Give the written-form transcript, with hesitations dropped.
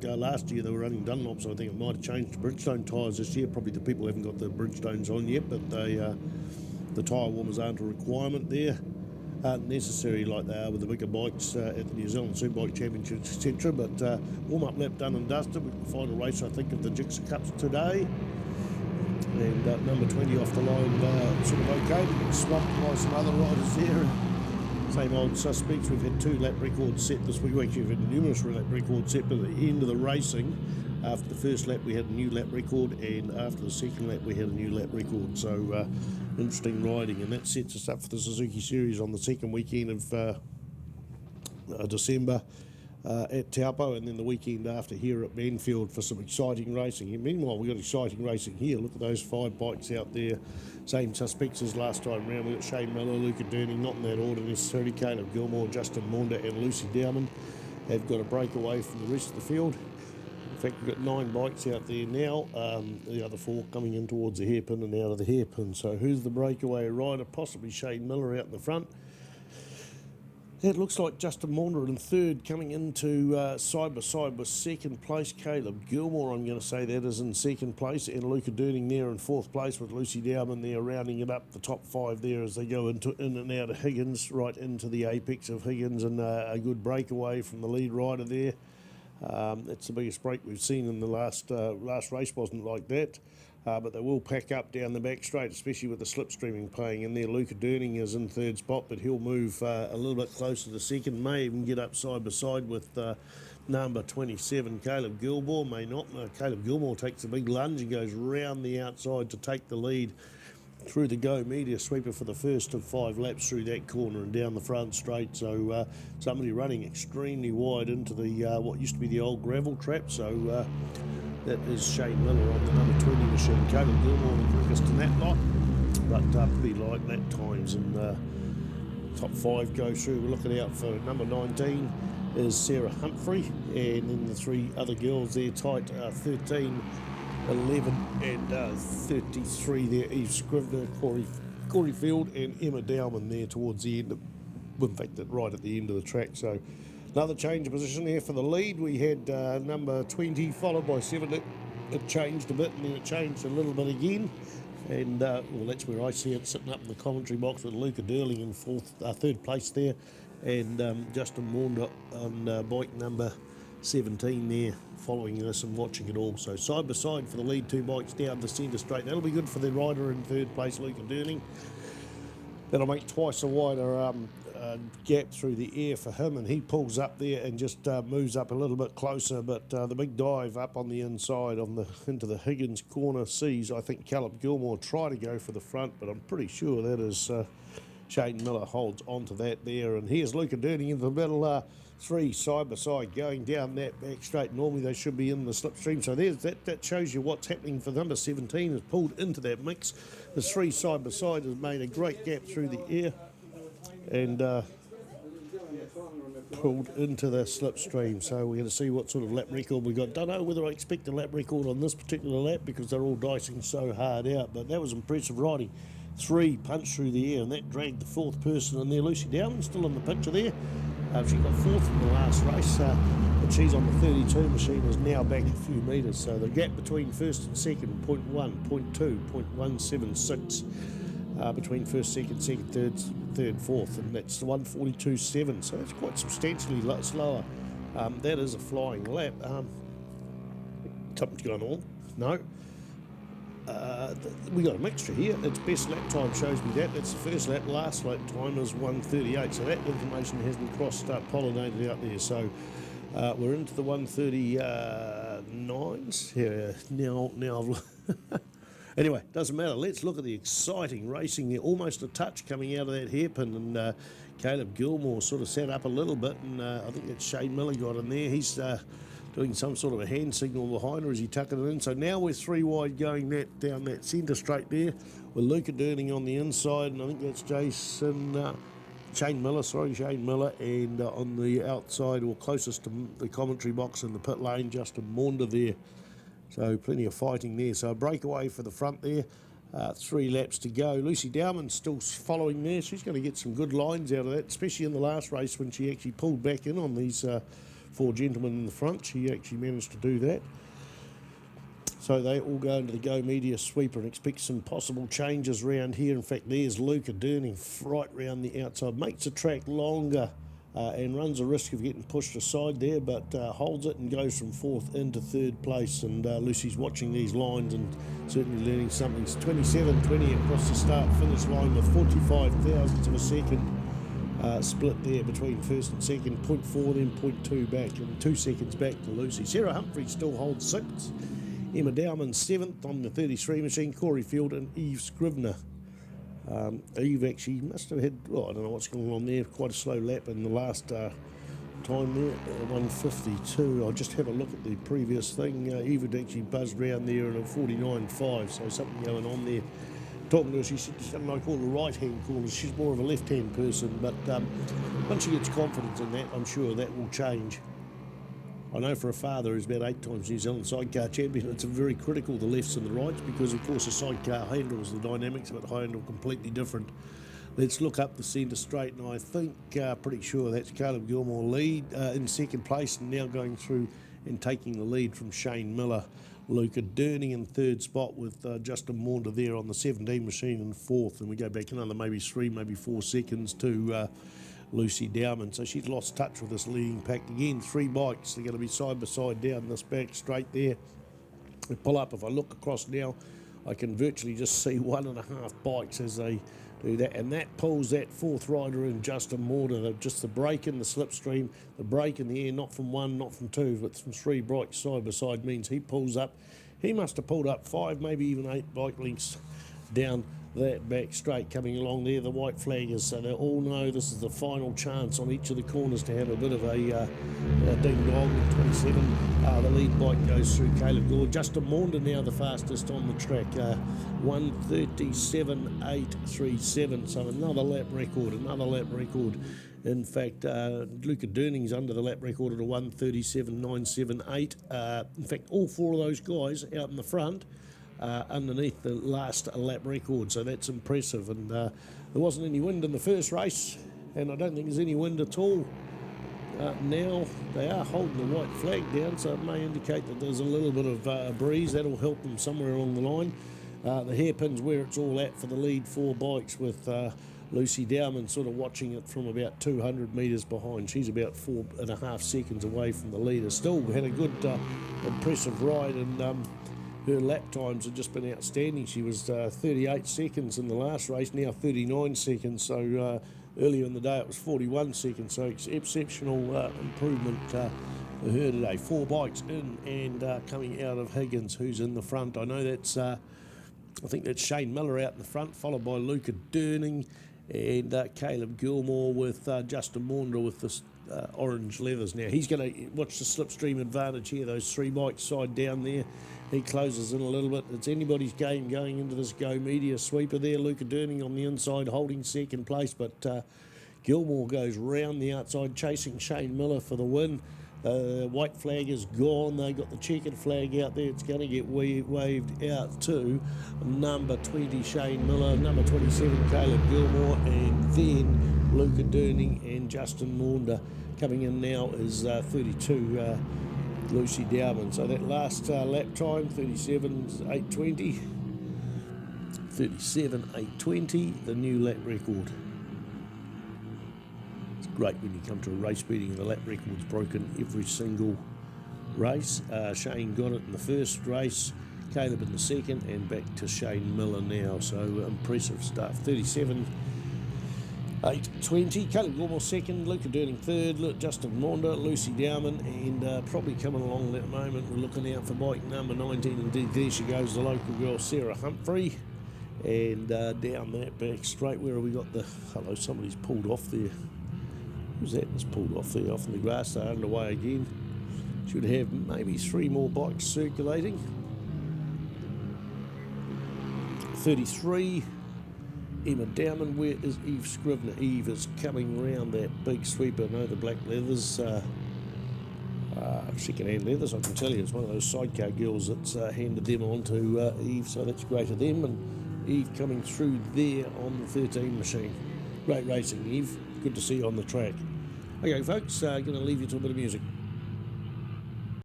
last year they were running Dunlops. I think it might have changed to Bridgestone tyres this year. Probably the people haven't got the Bridgestones on yet, but the tyre warmers aren't a requirement there. Aren't necessary like they are with the bigger bikes at the New Zealand Superbike Championships, etc. But warm-up lap done and dusted. We can find a race, I think, of the Gixxer Cups today. And number 20 off the line, sort of okay. We get swamped by some other riders there. Same old suspects. We've had 2 lap records set this week. We actually have had numerous lap records set, but at the end of the racing, after the first lap we had a new lap record, and after the second lap we had a new lap record. So interesting riding, and that sets us up for the Suzuki Series on the second weekend of December at Taupo, and then the weekend after here at Manfeild for some exciting racing. And meanwhile, we've got exciting racing here. Look at those 5 bikes out there. Same suspects as last time round. We've got Shane Miller, Luca Durning, not in that order necessarily. Caleb Gilmore, Justin Maunder and Lucy Dowman have got a breakaway from the rest of the field. In fact, we've got 9 bikes out there now. The other 4 coming in towards the hairpin and out of the hairpin. So who's the breakaway rider? Possibly Shane Miller out in the front. It looks like Justin Maunder in third, coming into side by side with second place Caleb Gilmore. I'm going to say that is in second place, and Luca Durning there in fourth place with Lucy Dowman there rounding it up, the top 5 there as they go in and out of Higgins, right into the apex of Higgins, and a good breakaway from the lead rider there. It's the biggest break we've seen in the last race, wasn't like that. But they will pack up down the back straight, especially with the slipstreaming playing in there. Luca Durning is in third spot, but he'll move a little bit closer to second. May even get up side by side with number 27, Caleb Gilmore. May not. Caleb Gilmore takes a big lunge and goes round the outside to take the lead through the Go Media sweeper for the first of 5 laps through that corner and down the front straight. So somebody running extremely wide into the what used to be the old gravel trap. So that is Shane Miller on the number 20 machine. Caleb Gilmore the quickest in that lot, but pretty light lap times. And top 5 go through. We're looking out for number 19 is Sarah Humphrey, and then the 3 other girls there tight, 13, 11 and 33 there. Eve Scrivener, Corey Field and Emma Dowman there towards the end, in fact right at the end of the track. So another change of position there for the lead. We had number 20 followed by 7. It changed a bit and then it changed a little bit again. And well, that's where I see it sitting up in the commentary box with Luca Durling in third place there, and Justin Maunder on bike number 17 there, following this and watching it all. So side by side for the lead, 2 bikes down the centre straight. That'll be good for the rider in third place, Luca Durling. That'll make twice a wider gap through the air for him, and he pulls up there and just moves up a little bit closer. But the big dive up on the inside into the Higgins corner sees, I think, Caleb Gilmore try to go for the front, but I'm pretty sure that is Shane Miller holds onto that there. And here's Luca Durning into the middle. 3 side by side going down that back straight. Normally they should be in the slipstream. So there's that shows you what's happening for number 17. Has pulled into that mix. The 3 side by side has made a great gap through the air and pulled into the slipstream. So we're going to see what sort of lap record we got. Don't know whether I expect a lap record on this particular lap because they're all dicing so hard out, but that was impressive riding. 3 punched through the air, and that dragged the 4th person in there. Lucy Dowman still in the picture there. She got 4th in the last race, but she's on the 32 machine, is now back a few metres. So the gap between first and second, 0.1, 0.2, 0.176, between first, second, third, fourth, and that's 142.7. So that's quite substantially slower. That is a flying lap. Something's going on. No. We got a mixture here. Its best lap time shows me that. That's the first lap. Last lap time is 1:38. So that information hasn't pollinated out there. So we're into the 1:39s. Yeah, now. Anyway, doesn't matter. Let's look at the exciting racing there. Almost a touch coming out of that hairpin, and Caleb Gilmore sort of sat up a little bit, and I think that Shane Miller got in there. He's doing some sort of a hand signal behind her as he tucking it in. So now we're 3 wide going down that centre straight there with Luca Durning on the inside, and I think that's Shane Miller, and on the outside or closest to the commentary box in the pit lane, Justin Maunder there. So plenty of fighting there. So a breakaway for the front there. 3 laps to go. Lucy Dowman's still following there. She's going to get some good lines out of that, especially in the last race when she actually pulled back in on these 4 gentlemen in the front. She actually managed to do that. So they all go into the Go Media sweeper and expect some possible changes around here. In fact, there's Luca Durning right round the outside. Makes the track longer and runs a risk of getting pushed aside there, but holds it and goes from 4th into 3rd place. And Lucy's watching these lines and certainly learning something. It's 27.20 across the start-finish line with 45 thousandths of a second split there between 1st and 2nd. 0.4 then 0.2 back, and 2 seconds back to Lucy. Sarah Humphrey still holds 6th. Emma Dowman 7th on the 33 machine. Corey Field and Eve Scrivener. Eve actually must have had, well, I don't know what's going on there, quite a slow lap in the last time there, 1:52. I'll just have a look at the previous thing. Eve had actually buzzed around there in a 49.5, so something going on there. Talking to her, she said she doesn't like all the right-hand corners. She's more of a left-hand person, but once she gets confidence in that, I'm sure that will change. I know for a father who's about 8 times New Zealand sidecar champion, it's very critical, the lefts and the rights, because of course a sidecar handles the dynamics of it, handle completely different. Let's look up the centre straight, and I think, pretty sure that's Caleb Gilmore lead in 2nd place, and now going through and taking the lead from Shane Miller. Luca Durning in 3rd spot with Justin Maunder there on the 17 machine in 4th, and we go back another maybe 3, maybe 4 seconds to Lucy Dowman. So she's lost touch with this leading pack. Again, 3 bikes. They're going to be side by side down this back straight there. They pull up. If I look across now, I can virtually just see 1.5 bikes as they do that. And that pulls that 4th rider in, Justin Maunder. Just the brake in the slipstream, the brake in the air, not from 1, not from 2, but from 3 bikes side by side means he pulls up. He must have pulled up 5, maybe even 8 bike lengths down that back straight coming along there, the white flaggers, so they all know this is the final chance on each of the corners to have a bit of a ding dong. 27, the lead bike goes through Caleb Gore. Justin Maunder now the fastest on the track, 1:37.837, so another lap record. In fact, Luca Durning's under the lap record at a 1:37.978. In fact, all 4 of those guys out in the front underneath the last lap record, so that's impressive. And there wasn't any wind in the first race, and I don't think there's any wind at all now. They are holding the white flag down, so it may indicate that there's a little bit of breeze. That'll help them somewhere along the line. The hairpin's where it's all at for the lead 4 bikes, with Lucy Dowman sort of watching it from about 200 metres behind. She's about 4.5 seconds away from the leader. Still had a good impressive ride, and her lap times have just been outstanding. She was 38 seconds in the last race, now 39 seconds. So earlier in the day it was 41 seconds. So exceptional improvement for her today. 4 bikes in and coming out of Higgins, who's in the front. I know that's, I think that's Shane Miller out in the front, followed by Luca Durning and Caleb Gilmore with Justin Maunder with the orange leathers. Now he's going to watch the slipstream advantage here, those 3 bikes side down there. He closes in a little bit. It's anybody's game going into this Go Media sweeper there. Luca Durning on the inside holding 2nd place, but Gilmore goes round the outside chasing Shane Miller for the win. White flag is gone. They got the checkered flag out there. It's going to get waved out to number 20 Shane Miller, number 27 Caleb Gilmore, and then Luca Durning and Justin Maunder. Coming in now is 32 Lucy Dowman. So that last lap time, 37.820. 37.820, the new lap record. It's great when you come to a race meeting and the lap record's broken every single race. Shane got it in the first race, Caleb in the second, and back to Shane Miller now. So impressive stuff. 37.820. Caleb Gilmore second, Luca Durning third, Justin Maunder, Lucy Dowman, and probably coming along at the moment, we're looking out for bike number 19. Indeed, there she goes, the local girl Sarah Humphrey. And down that back straight, where have we got the... Hello, somebody's pulled off there. Who's that that's pulled off there, off in the grass? They're underway again. Should have maybe 3 more bikes circulating. 33, Emma Dowman. Where is Eve Scrivener? Eve is coming round that big sweeper. No, the black leathers, second-hand leathers, I can tell you. It's one of those sidecar girls that's handed them on to Eve, so that's great of them. And Eve coming through there on the 13 machine. Great racing, Eve. Good to see you on the track. Okay, folks, going to leave you to a bit of music.